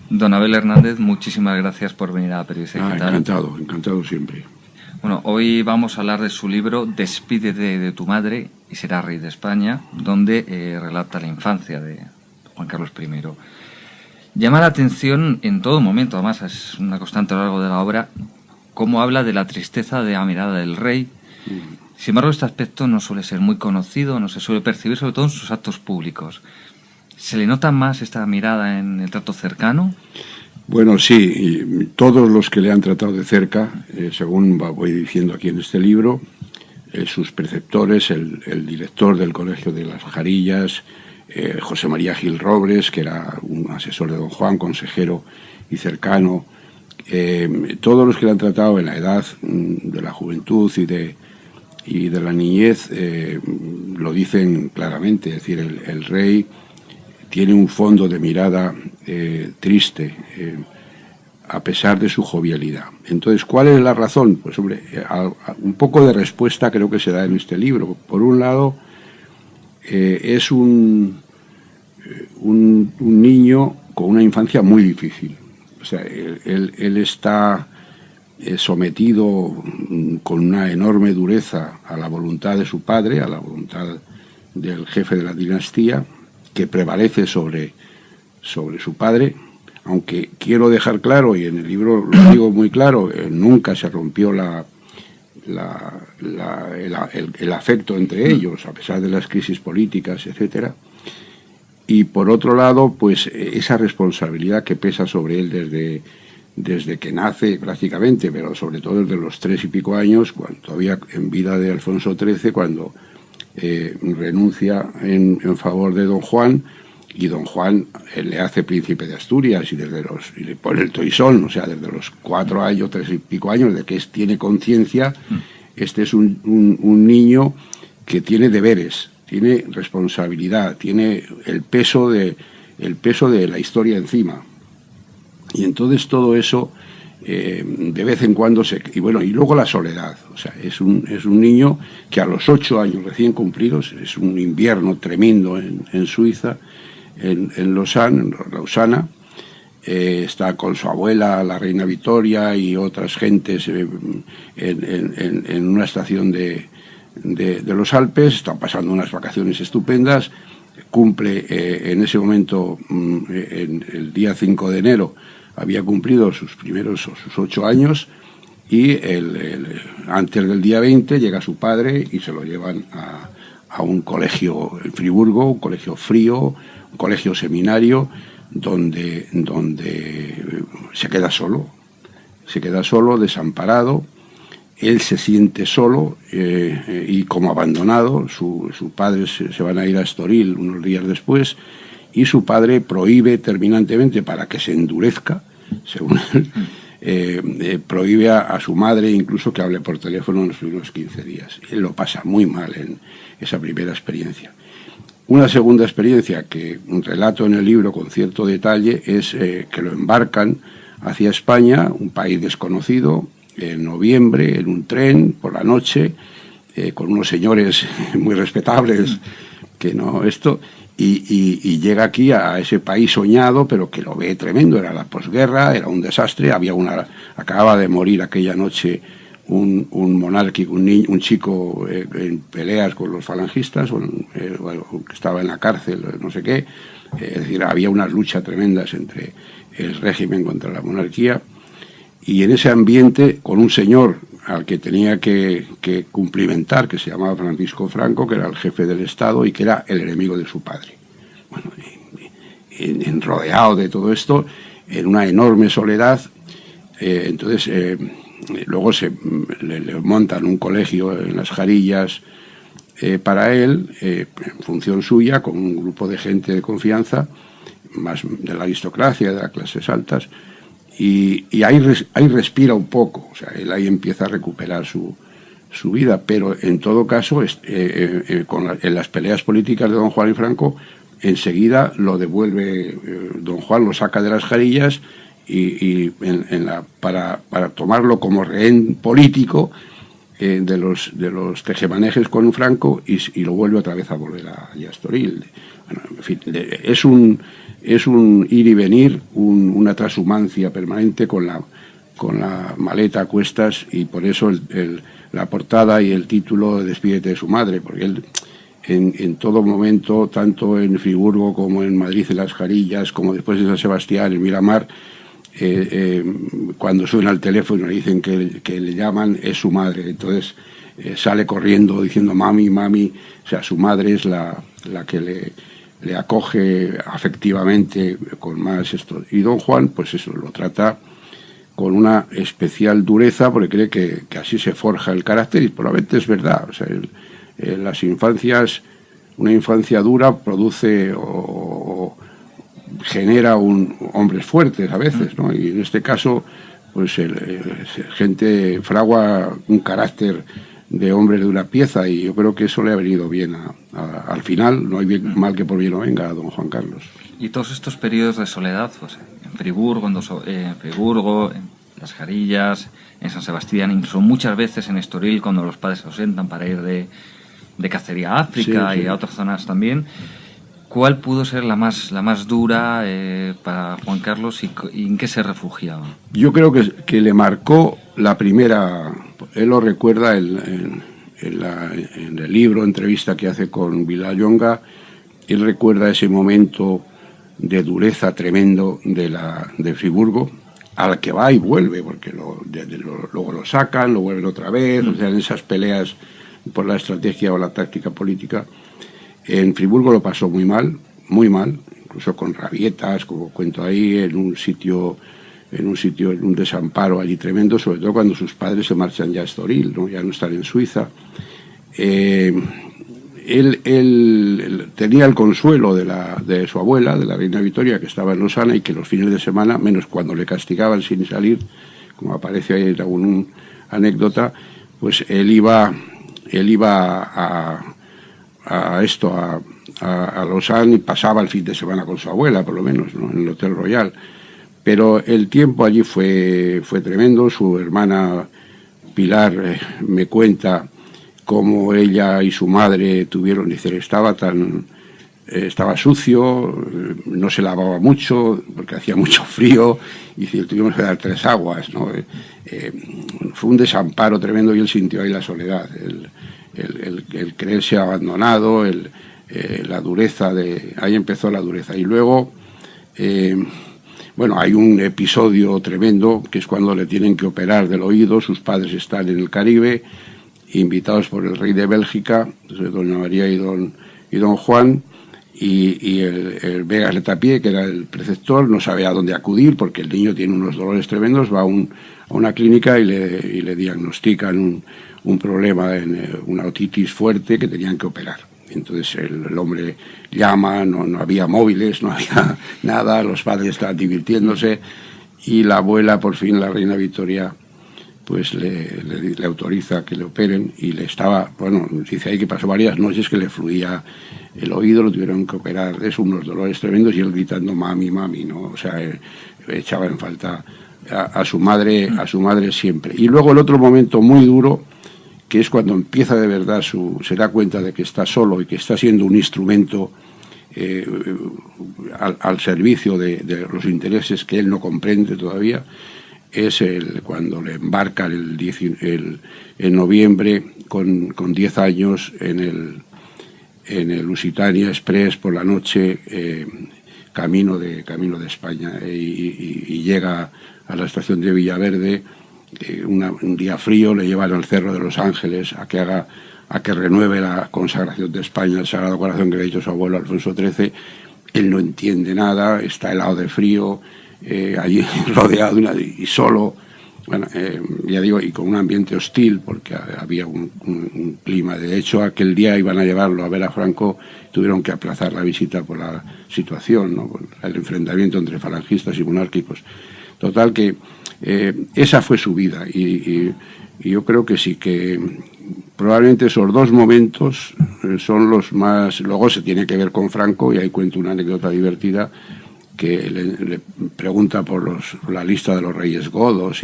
Don Abel Hernández, muchísimas gracias por venir a Periodista Digital. Encantado siempre. Bueno, hoy vamos a hablar de su libro Despídete de tu madre y serás rey de España, donde relata la infancia de Juan Carlos I. Llama la atención en todo momento, además es una constante a lo largo de la obra, cómo habla de la tristeza de la mirada del rey. Sin embargo, este aspecto no suele ser muy conocido, no se suele percibir, sobre todo en sus actos públicos. ¿Se le nota más esta mirada en el trato cercano? Bueno, sí, y todos los que le han tratado de cerca, según voy diciendo aquí en este libro, sus preceptores, el director del Colegio de las Jarillas, José María Gil Robles, que era un asesor de don Juan, consejero y cercano, todos los que le han tratado en la edad de la juventud y de la niñez, lo dicen claramente, es decir, el rey tiene un fondo de mirada triste, a pesar de su jovialidad. Entonces, ¿cuál es la razón? Pues, hombre, un poco de respuesta creo que se da en este libro. Por un lado, es un niño con una infancia muy difícil. O sea, él está sometido con una enorme dureza a la voluntad de su padre, a la voluntad del jefe de la dinastía, que prevalece sobre su padre, aunque quiero dejar claro, y en el libro lo digo muy claro, nunca se rompió el afecto entre ellos, a pesar de las crisis políticas, etcétera. Y por otro lado, pues esa responsabilidad que pesa sobre él desde que nace prácticamente, pero sobre todo desde los 3 y pico años, cuando todavía en vida de Alfonso XIII, cuando renuncia en favor de don Juan, y don Juan le hace príncipe de Asturias y le pone el toisón, o sea, desde los 4 años, 3 y pico años, de que tiene conciencia. Este es un niño que tiene deberes, tiene responsabilidad, tiene el peso de la historia encima. Y entonces todo eso de vez en cuando y luego la soledad. O sea, es un niño que a los 8 años recién cumplidos, es un invierno tremendo en Suiza, en Lausana, está con su abuela, la reina Victoria, y otras gentes en una estación de los Alpes. Están pasando unas vacaciones estupendas. Cumple en ese momento, el día 5 de enero, había cumplido sus 8 años, y antes del día 20 llega su padre y se lo llevan a un colegio en Friburgo, un colegio frío, un colegio seminario, donde se queda solo, desamparado. Él se siente solo y como abandonado. Su padre se van a ir a Estoril unos días después, y su padre prohíbe terminantemente, para que se endurezca, según él, prohíbe a su madre incluso que hable por teléfono en los primeros 15 días. Él lo pasa muy mal en esa primera experiencia. Una segunda experiencia que relato en el libro con cierto detalle es que lo embarcan hacia España, un país desconocido, en noviembre, en un tren por la noche, con unos señores muy respetables, y llega aquí a ese país soñado, pero que lo ve tremendo. Era la posguerra, era un desastre. Acababa de morir aquella noche un monárquico, un chico en peleas con los falangistas, que estaba en la cárcel, no sé qué. Es decir, había unas luchas tremendas entre el régimen contra la monarquía. Y en ese ambiente, con un señor al que tenía que cumplimentar, que se llamaba Francisco Franco, que era el jefe del Estado y que era el enemigo de su padre. Bueno, rodeado de todo esto, en una enorme soledad. Entonces, luego le montan un colegio en las Jarillas para él, en función suya, con un grupo de gente de confianza, más de la aristocracia, de las clases altas. Y ahí respira un poco. O sea, él ahí empieza a recuperar su vida, pero en todo caso, en las peleas políticas de don Juan y Franco, enseguida lo devuelve, don Juan lo saca de las Jarillas para tomarlo como rehén político de los tejemanejes con Franco, y lo vuelve otra vez a volver a Estoril. Bueno, en fin, es un ir y venir, una trashumancia permanente con la maleta a cuestas, y por eso la portada y el título Despídete de su madre, porque él en todo momento, tanto en Friburgo como en Madrid, en Las Jarillas, como después de San Sebastián, en Miramar, cuando suena el teléfono y dicen que le llaman, es su madre. Entonces sale corriendo diciendo mami, mami. O sea, su madre es la que le acoge afectivamente con más esto. Y don Juan, pues eso, lo trata con una especial dureza, porque cree que así se forja el carácter, y probablemente es verdad. O sea, las infancias, una infancia dura produce o genera hombres fuertes a veces, ¿no? Y en este caso, pues gente fragua un carácter de hombres de una pieza, y yo creo que eso le ha venido bien al final. No hay mal que por bien no venga a don Juan Carlos. Y todos estos periodos de soledad, pues en Friburgo, en Las Jarillas, en San Sebastián, incluso muchas veces en Estoril, cuando los padres se ausentan para ir de cacería a África, sí, y a otras zonas también. ¿Cuál pudo ser la más dura para Juan Carlos, y en qué se refugiaba? Yo creo que le marcó la primera. Él lo recuerda en el libro, entrevista que hace con Vilallonga. Él recuerda ese momento de dureza tremendo de Friburgo, al que va y vuelve, porque luego lo sacan, lo vuelven otra vez, o sea, en esas peleas por la estrategia o la táctica política. En Friburgo lo pasó muy mal, incluso con rabietas, como cuento ahí, en un desamparo allí tremendo, sobre todo cuando sus padres se marchan ya a Estoril, ¿no? Ya no están en Suiza. Él tenía el consuelo de su abuela, de la reina Victoria, que estaba en Lausana, y que los fines de semana, menos cuando le castigaban sin salir, como aparece ahí en alguna anécdota, pues él iba a Lausanne, y pasaba el fin de semana con su abuela, por lo menos, ¿no? En el Hotel Royal. Pero el tiempo allí fue tremendo. Su hermana Pilar me cuenta cómo ella y su madre dice, estaba sucio, no se lavaba mucho porque hacía mucho frío, y tuvimos que dar 3 aguas, ¿no? Fue un desamparo tremendo, y él sintió ahí la soledad, el creerse abandonado, la dureza ahí empezó la dureza. Y luego hay un episodio tremendo, que es cuando le tienen que operar del oído. Sus padres están en el Caribe, invitados por el rey de Bélgica, doña María y don Juan, y el Vegas Letapié, que era el preceptor, no sabe a dónde acudir, porque el niño tiene unos dolores tremendos. Va a una clínica y le diagnostican un problema, una otitis fuerte, que tenían que operar. Entonces el hombre llama, no había móviles, no había nada, los padres estaban divirtiéndose, y la abuela, por fin, la reina Victoria, pues le autoriza que le operen, y dice ahí que pasó varias noches que le fluía el oído, lo tuvieron que operar, unos dolores tremendos, y él gritando mami, mami, ¿no? O sea, echaba en falta a su madre siempre. Y luego el otro momento muy duro, que es cuando empieza de verdad se da cuenta de que está solo y que está siendo un instrumento al servicio de los intereses que él no comprende todavía. Es cuando le embarcan en noviembre con 10 años en el Lusitania Express por la noche, camino de España, y llega a la estación de Villaverde. Un día frío, le llevan al Cerro de los Ángeles a que renueve la consagración de España al Sagrado Corazón que le ha dicho su abuelo Alfonso XIII. Él no entiende nada, está helado de frío, allí rodeado y solo, ya digo, y con un ambiente hostil, porque había un clima. De hecho, aquel día iban a llevarlo a ver a Franco, tuvieron que aplazar la visita por la situación, ¿no? Por el enfrentamiento entre falangistas y monárquicos. Total que esa fue su vida, y yo creo que sí, que probablemente esos 2 momentos son los más. Luego se tiene que ver con Franco, y ahí cuento una anécdota divertida, que le pregunta por la lista de los reyes godos,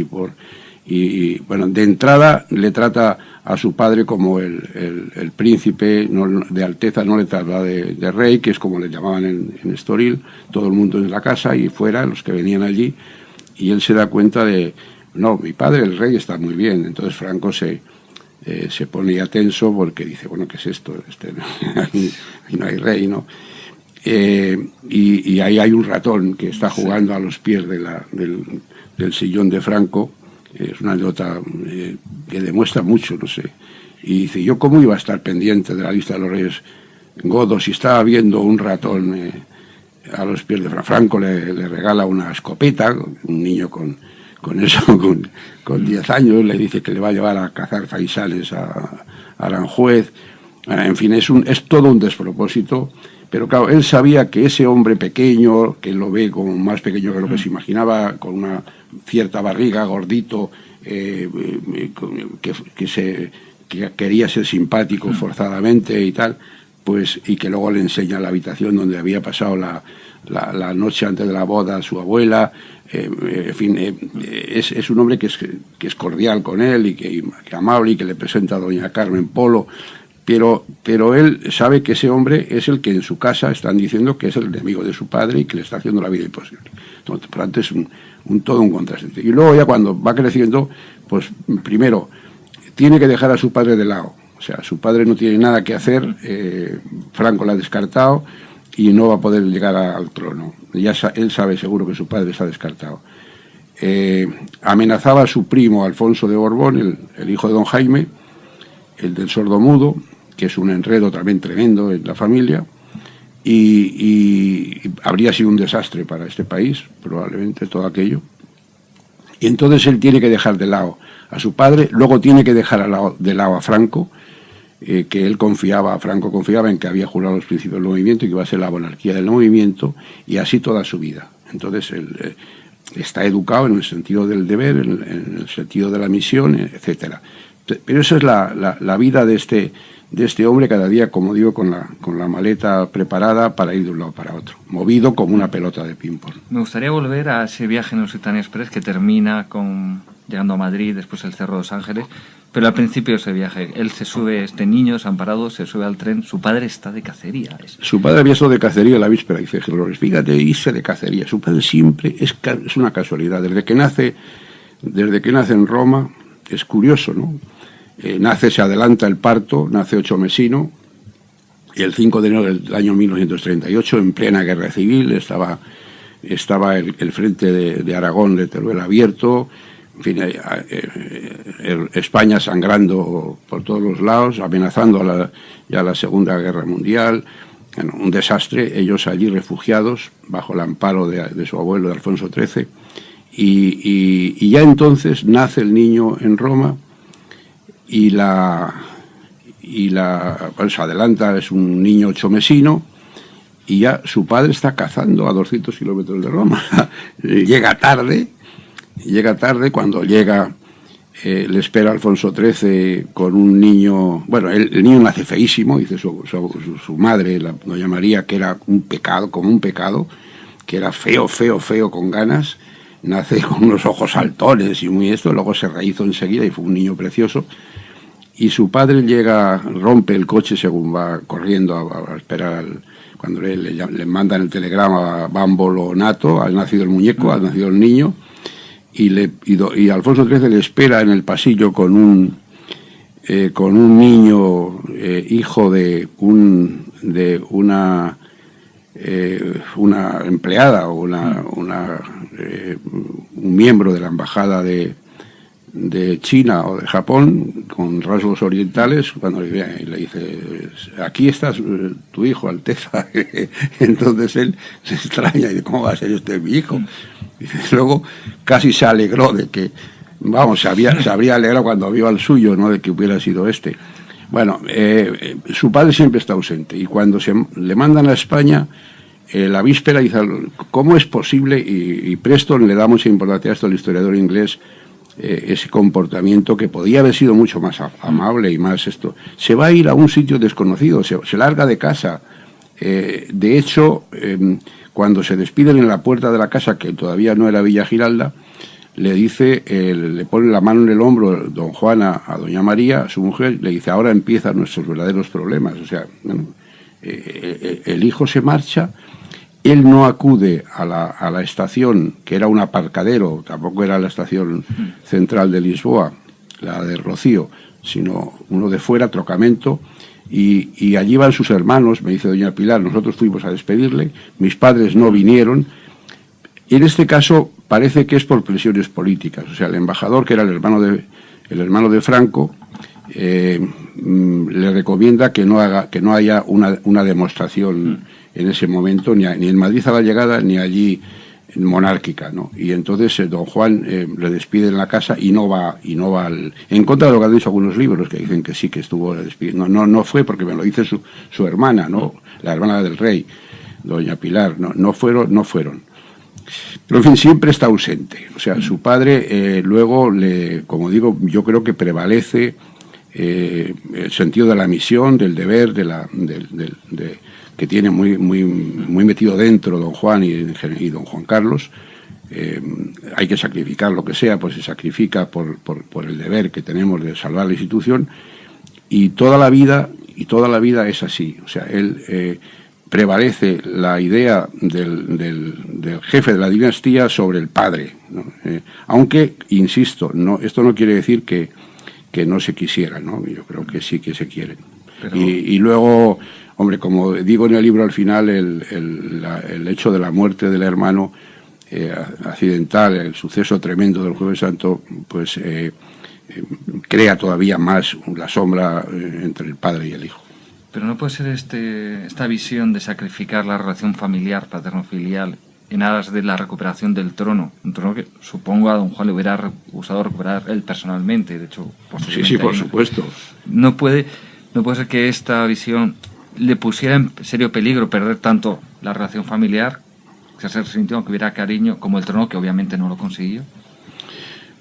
bueno, de entrada le trata a su padre como el príncipe, no, de Alteza, no le trata de rey, que es como le llamaban en Estoril, todo el mundo en la casa y fuera, los que venían allí, y él se da cuenta de, no, mi padre, el rey, está muy bien. Entonces Franco se pone ya tenso porque dice, bueno, ¿qué es esto? Aquí no hay rey, ¿no? Y ahí hay un ratón que está jugando a los pies del sillón de Franco. Es una anécdota que demuestra mucho, no sé. Y dice, ¿yo cómo iba a estar pendiente de la lista de los reyes godos si estaba viendo un ratón a los pies de Franco? Franco le regala una escopeta, un niño con 10 años, le dice que le va a llevar a cazar faisanes a Aranjuez. En fin, es todo un despropósito. Pero claro, él sabía que ese hombre pequeño, que lo ve como más pequeño que lo que se imaginaba, con una cierta barriga, gordito, que quería ser simpático forzadamente y tal, pues, y que luego le enseña la habitación donde había pasado la noche antes de la boda a su abuela. En fin, es un hombre que es cordial con él y que amable, y que le presenta a doña Carmen Polo. Pero él sabe que ese hombre es el que en su casa están diciendo que es el enemigo de su padre y que le está haciendo la vida imposible. Entonces, por tanto, es todo un contraste. Y luego ya cuando va creciendo, pues primero tiene que dejar a su padre de lado. O sea, su padre no tiene nada que hacer, Franco la ha descartado y no va a poder llegar al trono. Él sabe seguro que su padre está descartado. Amenazaba a su primo Alfonso de Borbón, el hijo de don Jaime, el del sordomudo, que es un enredo también tremendo en la familia, y habría sido un desastre para este país, probablemente, todo aquello. Y entonces él tiene que dejar de lado a su padre, luego tiene que dejar de lado a Franco, que Franco confiaba en que había jurado los principios del movimiento y que iba a ser la monarquía del movimiento, y así toda su vida. Entonces él está educado en el sentido del deber, en el sentido de la misión, etcétera. Pero esa es la vida de este hombre, cada día, como digo, con la maleta preparada para ir de un lado para otro, movido como una pelota de ping-pong. Me gustaría volver a ese viaje en el Sultán Express que termina llegando a Madrid, después el Cerro de los Ángeles, pero al principio de ese viaje, él se sube, este niño desamparado, se sube al tren, su padre está de cacería. Su padre había estado de cacería la víspera, dice Flores, fíjate, irse de cacería. Su padre siempre es una casualidad, desde que nace en Roma, es curioso, ¿no? Se adelanta el parto, nace 8 mesino, y el 5 de enero del año 1938, en plena guerra civil, estaba el frente de Aragón de Teruel abierto, en fin, España sangrando por todos los lados, amenazando a la Segunda Guerra Mundial. Bueno, un desastre, ellos allí refugiados bajo el amparo de su abuelo, de Alfonso XIII, y ya entonces nace el niño en Roma. Y se adelanta, es un niño 8 mesino, y ya su padre está cazando a 200 kilómetros de Roma. Llega tarde, cuando llega, le espera Alfonso XIII con un niño, bueno, el niño nace feísimo, dice su madre, doña María, que era un pecado, que era feo, con ganas, nace con unos ojos saltones y muy esto, luego se rehízo enseguida y fue un niño precioso. Y su padre rompe el coche según va corriendo a esperar cuando le mandan el telegrama a Bámbolo Nato, ha nacido el muñeco, ha nacido el niño, y Alfonso XIII le espera en el pasillo con un niño hijo de una empleada o un miembro de la embajada de China o de Japón, con rasgos orientales, cuando le dice, aquí está tu hijo, Alteza. Entonces él se extraña y dice, ¿cómo va a ser este mi hijo? Y luego casi se alegró de que, se habría alegrado cuando vio al suyo, ¿no?, de que hubiera sido este. Bueno, su padre siempre está ausente, y cuando le mandan a España, la víspera dice, ¿cómo es posible? Y Preston le da mucha importancia a esto, el historiador inglés, ese comportamiento que podía haber sido mucho más amable y más esto. Se va a ir a un sitio desconocido, se larga de casa. De hecho, cuando se despiden en la puerta de la casa, que todavía no era Villa Giralda, le dice, le pone la mano en el hombro don Juan a doña María, a su mujer, le dice, ahora empiezan nuestros verdaderos problemas. O sea, bueno, el hijo se marcha, él no acude a la estación, que era un aparcadero, tampoco era la estación central de Lisboa, la de Rocío, sino uno de fuera, Trocamento, y allí van sus hermanos, me dice doña Pilar, nosotros fuimos a despedirle, mis padres no vinieron, y en este caso parece que es por presiones políticas. O sea, el embajador, que era el hermano de Franco, le recomienda que no haya una demostración en ese momento, ni en Madrid a la llegada, ni allí monárquica, ¿no? Y entonces don Juan le despide en la casa y no va en contra de lo que han dicho algunos libros, que dicen que sí, que estuvo despidiendo. No fue, porque me lo dice su hermana, ¿no? La hermana del rey, doña Pilar. No fueron. Pero en fin, siempre está ausente. O sea, su padre luego, como digo, yo creo que prevalece el sentido de la misión, del deber, que tiene muy metido dentro don Juan y don Juan Carlos. Hay que sacrificar lo que sea, pues se sacrifica por el deber que tenemos de salvar la institución, y toda la vida es así. O sea, él prevalece la idea del jefe de la dinastía sobre el padre, ¿no? Aunque, insisto, esto no quiere decir que no se quisieran, ¿no? Yo creo que sí que se quieren. Pero... Y luego, hombre, como digo en el libro al final, el hecho de la muerte del hermano accidental, el suceso tremendo del Jueves Santo, pues crea todavía más la sombra entre el padre y el hijo. Pero no puede ser esta visión de sacrificar la relación familiar, paterno-filial, en aras de la recuperación del trono. Un trono que supongo a don Juan le hubiera gustado recuperar él personalmente, de hecho... Sí, por supuesto. No puede ser que esta visión le pusiera en serio peligro perder tanto la relación familiar, que se sintió que hubiera cariño, como el trono, que obviamente no lo consiguió.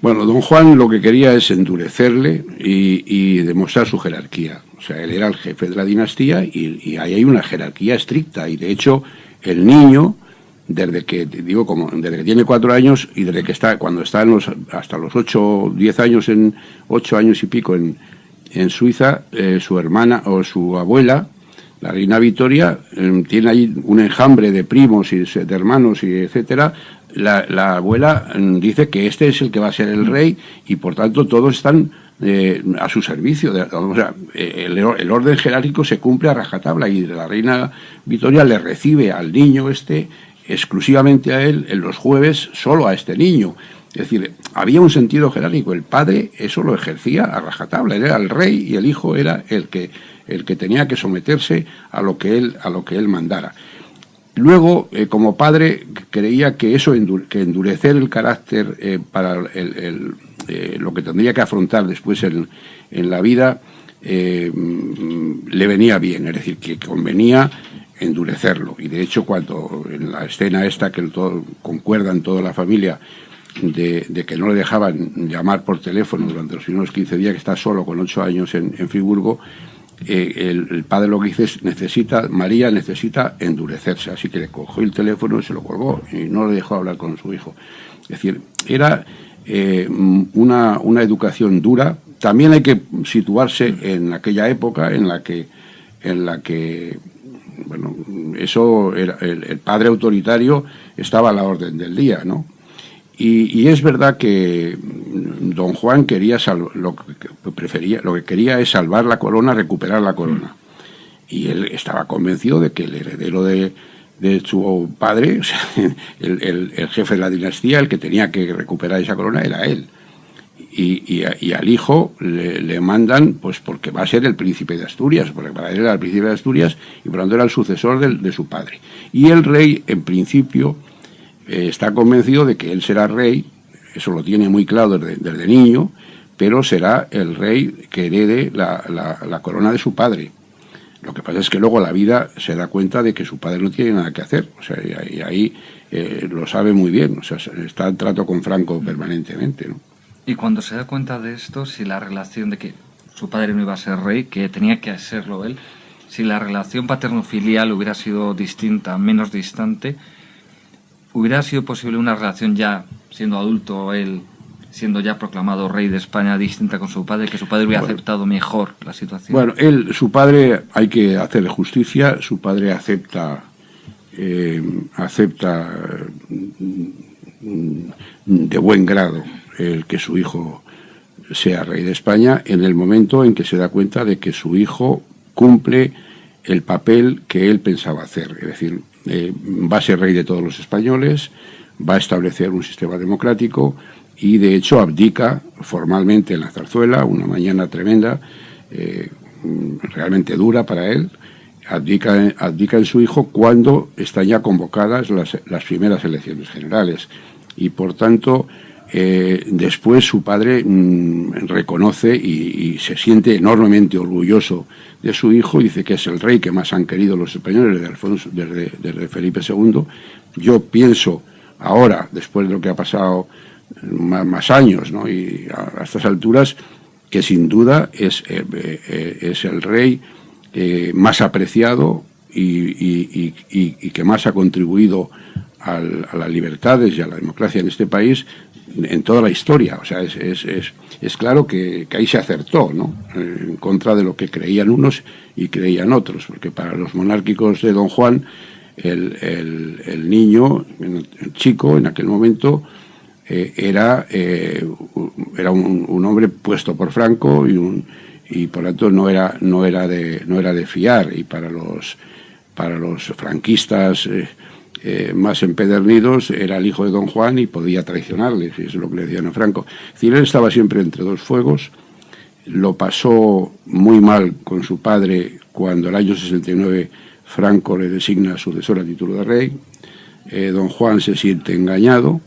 Bueno, don Juan lo que quería es endurecerle y demostrar su jerarquía. O sea, él era el jefe de la dinastía y ahí hay una jerarquía estricta. Y de hecho, el niño, desde que tiene 4 años y desde que cuando está hasta los 8 o 10 años, 8 años y pico en Suiza, su hermana o su abuela, la reina Victoria, tiene ahí un enjambre de primos y de hermanos y etcétera. La abuela dice que este es el que va a ser el rey y por tanto todos están a su servicio. O sea, el orden jerárquico se cumple a rajatabla y la reina Victoria le recibe al niño exclusivamente a él en los jueves, solo a este niño. Es decir, había un sentido jerárquico. El padre eso lo ejercía a rajatabla. Él era el rey y el hijo era el que tenía que someterse a lo que él mandara. Luego, como padre, creía que que endurecer el carácter para lo que tendría que afrontar después en la vida le venía bien, es decir, que convenía endurecerlo. Y de hecho, cuando en la escena esta que concuerdan toda la familia de que no le dejaban llamar por teléfono durante los primeros 15 días, que está solo con 8 años en Friburgo, el padre lo que dice es, María necesita endurecerse, así que le cogió el teléfono y se lo colgó y no le dejó hablar con su hijo. Es decir, era una educación dura. También hay que situarse en aquella época en la que bueno, eso era, el padre autoritario estaba a la orden del día, ¿no? Y es verdad que don Juan quería lo que quería es salvar la corona, recuperar la corona. Y él estaba convencido de que el heredero de su padre, o sea, el jefe de la dinastía, el que tenía que recuperar esa corona, era él. Y al hijo le mandan, pues porque va a ser el príncipe de Asturias, porque para él era el príncipe de Asturias y por lo tanto era el sucesor de su padre. Y el rey, en principio, está convencido de que él será rey, eso lo tiene muy claro desde niño, pero será el rey que herede la corona de su padre. Lo que pasa es que luego la vida se da cuenta de que su padre no tiene nada que hacer, o sea, y ahí lo sabe muy bien, o sea, está en trato con Franco permanentemente, ¿no? Y cuando se da cuenta de esto, si la relación de que su padre no iba a ser rey, que tenía que serlo él, si la relación paterno-filial hubiera sido distinta, menos distante, ¿hubiera sido posible una relación ya siendo adulto él, siendo ya proclamado rey de España, distinta con su padre, que su padre hubiera aceptado mejor la situación? Bueno, su padre, hay que hacerle justicia, su padre acepta de buen grado el que su hijo sea rey de España en el momento en que se da cuenta de que su hijo cumple el papel que él pensaba hacer, es decir, va a ser rey de todos los españoles, va a establecer un sistema democrático y de hecho abdica formalmente en la Zarzuela, una mañana tremenda, realmente dura para él, abdica en su hijo cuando están ya convocadas las primeras elecciones generales y por tanto después su padre reconoce y se siente enormemente orgulloso de su hijo, dice que es el rey que más han querido los españoles desde Felipe II. Yo pienso ahora, después de lo que ha pasado más años, ¿no? Y a estas alturas, que sin duda es el rey más apreciado y que más ha contribuido a las libertades y a la democracia en este país en toda la historia. O sea, es claro que ahí se acertó, ¿no? En contra de lo que creían unos y creían otros, porque para los monárquicos de Don Juan, el niño, el chico, en aquel momento, era un hombre puesto por Franco y por lo tanto no era de fiar, y para los franquistas más empedernidos era el hijo de Don Juan y podía traicionarles, y eso es lo que le decían a Franco. Es decir, él estaba siempre entre dos fuegos, lo pasó muy mal con su padre cuando el año 69 Franco le designa sucesor a título de rey. Don Juan se siente engañado,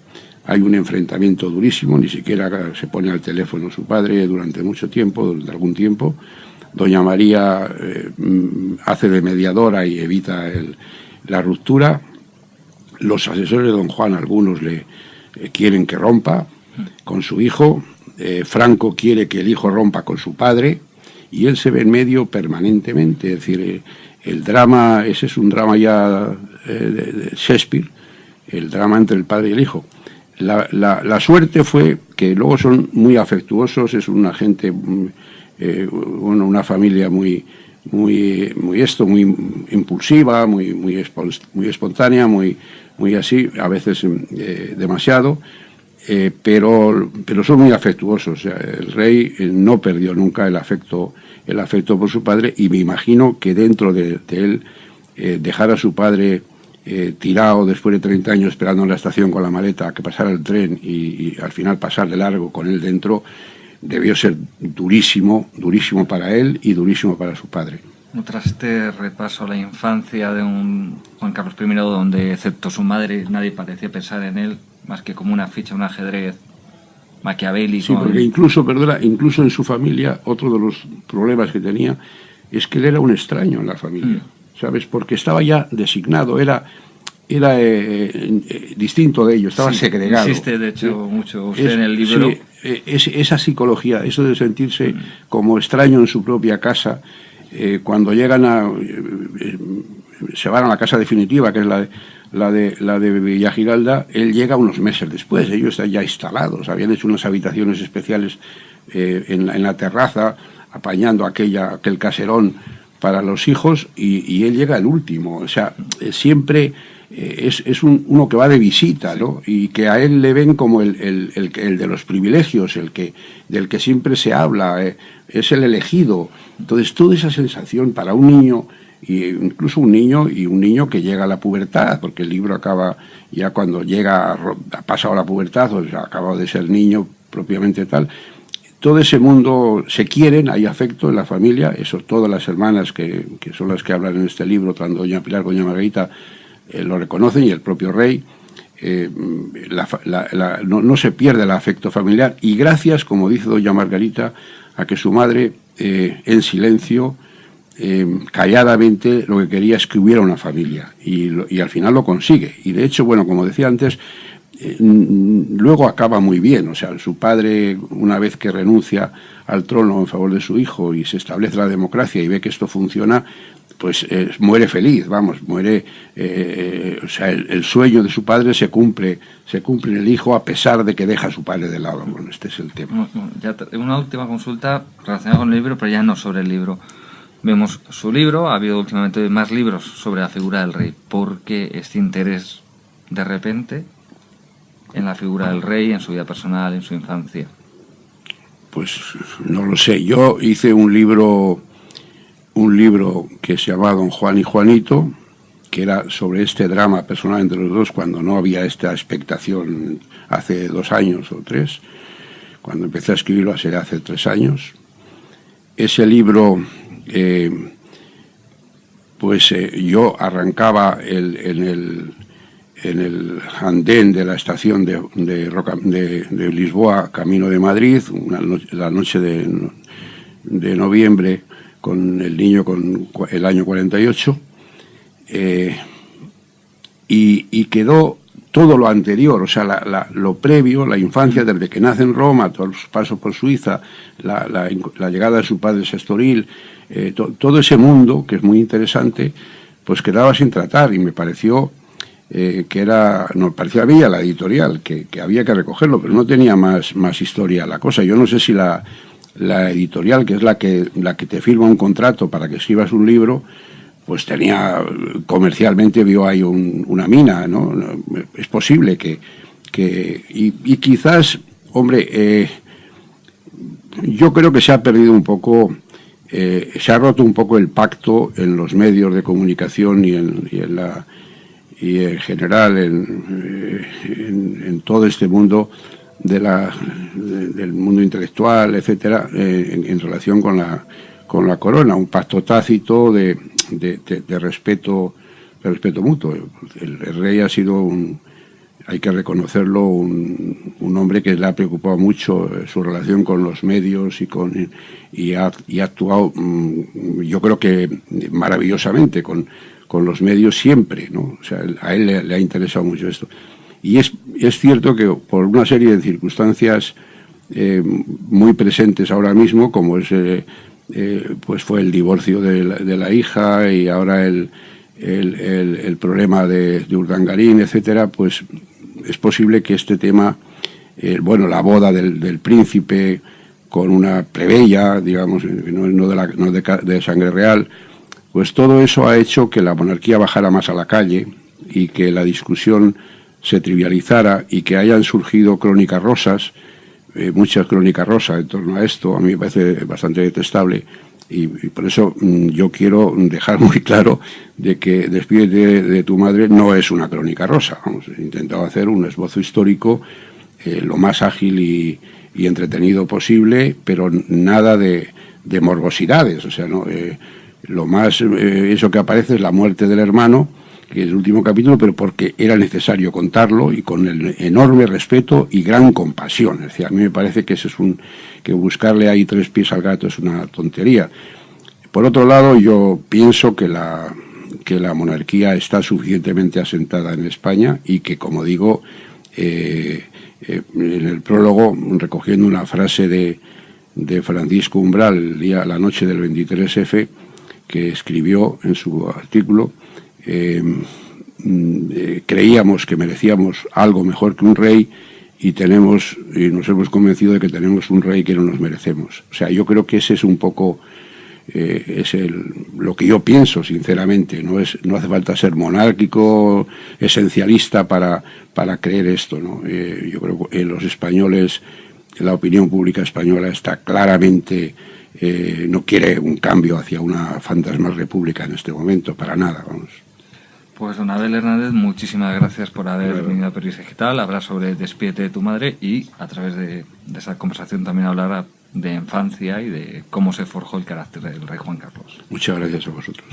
hay un enfrentamiento durísimo, ni siquiera se pone al teléfono su padre durante algún tiempo. Doña María hace de mediadora y evita la ruptura. Los asesores de Don Juan, algunos le quieren que rompa con su hijo. Franco quiere que el hijo rompa con su padre y él se ve en medio permanentemente. Es decir, el drama, ese es un drama ya de Shakespeare, el drama entre el padre y el hijo. La suerte fue que luego son muy afectuosos, es una gente, una familia muy impulsiva, muy espontánea, muy así, a veces demasiado, pero son muy afectuosos. O sea, el rey no perdió nunca el afecto por su padre, y me imagino que dentro de él dejar a su padre tirado después de 30 años esperando en la estación con la maleta a que pasara el tren y al final pasar de largo con él dentro, debió ser durísimo para él y durísimo para su padre. Tras este repaso a la infancia de un Juan Carlos I, donde excepto su madre nadie parecía pensar en él más que como una ficha, un ajedrez maquiavélico. Sí, porque incluso en su familia, otro de los problemas que tenía es que él era un extraño en la familia, ¿sabes? Porque estaba ya designado, era distinto de ellos, estaba segregado. Insiste, de hecho, mucho usted en el libro. Sí, esa psicología, eso de sentirse como extraño en su propia casa, cuando llegan se van a la casa definitiva, que es la de Villagiralda, él llega unos meses después, ellos están ya instalados, habían hecho unas habitaciones especiales en la terraza, apañando aquel caserón para los hijos, y él llega el último. O sea, siempre es uno que va de visita, ¿no? Y que a él le ven como el de los privilegios, del que siempre se habla, es el elegido. Entonces, toda esa sensación para un niño, incluso un niño que llega a la pubertad, porque el libro acaba ya cuando ha pasado la pubertad, o sea, ha acabado de ser niño propiamente tal. Todo ese mundo se quieren, hay afecto en la familia, eso todas las hermanas que son las que hablan en este libro, tanto doña Pilar como doña Margarita, lo reconocen, y el propio rey. No se pierde el afecto familiar, y gracias, como dice doña Margarita, a que su madre, en silencio, calladamente, lo que quería es que hubiera una familia, y al final lo consigue. Y de hecho, bueno, como decía antes, luego acaba muy bien. O sea, su padre, una vez que renuncia al trono en favor de su hijo y se establece la democracia y ve que esto funciona, muere feliz, vamos, muere, o sea, el sueño de su padre se cumple en el hijo a pesar de que deja a su padre de lado. Bueno, este es el tema. Ya una última consulta relacionada con el libro, pero ya no sobre el libro. Vemos su libro, ha habido últimamente más libros sobre la figura del rey. ¿Por qué este interés de repente en la figura del rey, en su vida personal, en su infancia? Pues no lo sé. Yo hice un libro que se llamaba Don Juan y Juanito, que era sobre este drama personal entre los dos cuando no había esta expectación hace 2 años o 3. Cuando empecé a escribirlo hace 3 años. Ese libro, yo arrancaba en el andén de la estación de Lisboa, camino de Madrid, la noche de noviembre, con el niño con el año 48, y quedó todo lo anterior, o sea, lo previo, la infancia, desde que nace en Roma, todo su paso por Suiza, la llegada de su padre Sestoril, todo ese mundo, que es muy interesante, pues quedaba sin tratar, y me pareció parecía a mí, a la editorial, que había que recogerlo, pero no tenía más historia la cosa. Yo no sé si la editorial, que es la que te firma un contrato para que escribas un libro, pues comercialmente vio ahí una mina, ¿no? Es posible y quizás, hombre, yo creo que se ha perdido un poco, se ha roto un poco el pacto en los medios de comunicación y en general en todo este mundo del mundo intelectual, etcétera, en relación con la corona, un pacto tácito de respeto mutuo. El rey ha sido hay que reconocerlo, un hombre que le ha preocupado mucho su relación con los medios y ha actuado, yo creo que maravillosamente con los medios siempre, ¿no? O sea, a él le ha interesado mucho esto. Y es cierto que por una serie de circunstancias muy presentes ahora mismo, como pues fue el divorcio de la hija y ahora el problema de Urdangarín, etcétera, pues es posible que este tema, la boda del príncipe con una plebeya, digamos, no de sangre real, pues todo eso ha hecho que la monarquía bajara más a la calle y que la discusión se trivializara y que hayan surgido crónicas rosas, muchas crónicas rosas en torno a esto. A mí me parece bastante detestable y por eso yo quiero dejar muy claro de que Despídete de tu madre no es una crónica rosa. He intentado hacer un esbozo histórico lo más ágil y entretenido posible, pero nada de morbosidades, o sea, no lo más eso que aparece es la muerte del hermano, que es el último capítulo, pero porque era necesario contarlo y con el enorme respeto y gran compasión. Es decir, a mí me parece que que buscarle ahí 3 pies al gato es una tontería. Por otro lado, yo pienso que la monarquía está suficientemente asentada en España y que, como digo, en el prólogo, recogiendo una frase de Francisco Umbral, la noche del 23F, que escribió en su artículo, creíamos que merecíamos algo mejor que un rey y nos hemos convencido de que tenemos un rey que no nos merecemos. O sea, yo creo que ese es un poco lo que yo pienso, sinceramente. No hace falta ser monárquico, esencialista para creer esto, ¿no? Yo creo que los españoles, la opinión pública española está claramente no quiere un cambio hacia una fantasmal república en este momento, para nada, vamos. Pues don Abel Hernández, muchísimas gracias por haber venido a Periodista Digital, hablar sobre Despídete de tu madre y a través de esa conversación también hablar de infancia y de cómo se forjó el carácter del rey Juan Carlos. Muchas gracias a vosotros.